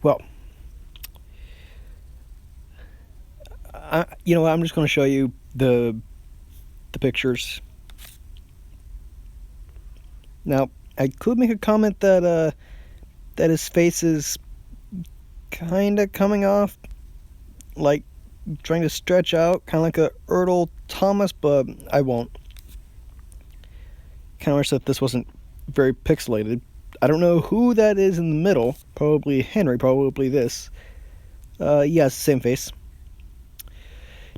Well, you know what? I'm just going to show you the pictures. Now, I could make a comment that that his face is kind of coming off, like trying to stretch out, kind of like a Earl Thomas, but I won't. Kind of wish that this wasn't very pixelated. I don't know who that is in the middle. Probably Henry, probably this. Yes, same face.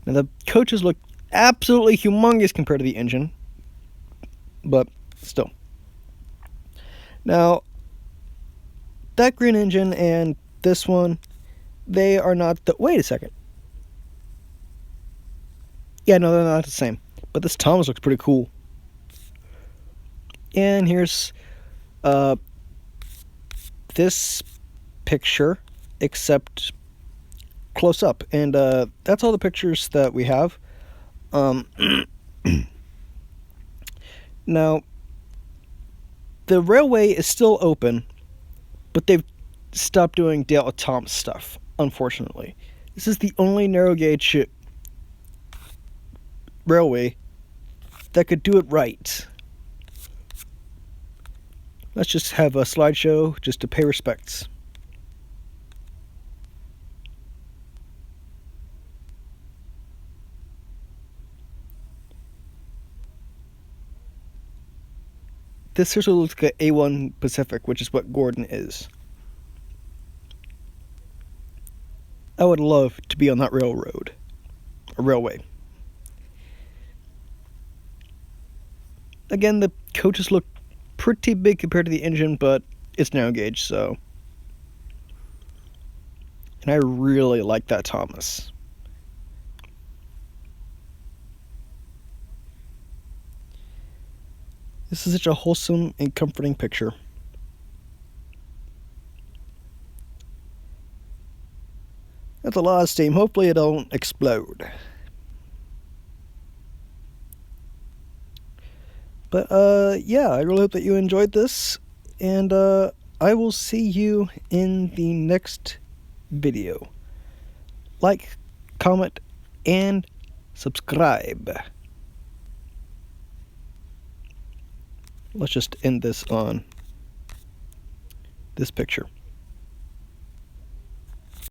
Now the coaches look absolutely humongous compared to the engine, but still. Now, that green engine and this one, they are not the... Wait a second. Yeah, no, they're not the same. But this Thomas looks pretty cool. And here's this picture, except close up. And that's all the pictures that we have. Now, the railway is still open, but they've stopped doing DOWT stuff, unfortunately. This is the only narrow gauge railway that could do it right. Let's just have a slideshow just to pay respects. This seriously looks like A1 Pacific, which is what Gordon is. I would love to be on that railroad. A railway. Again, the coaches look pretty big compared to the engine, but it's narrow gauge, so. And I really like that Thomas. This is such a wholesome and comforting picture. That's a lot of steam. Hopefully it don't explode. But yeah, I really hope that you enjoyed this, and I will see you in the next video. Like, comment, and subscribe. Let's just end this on this picture.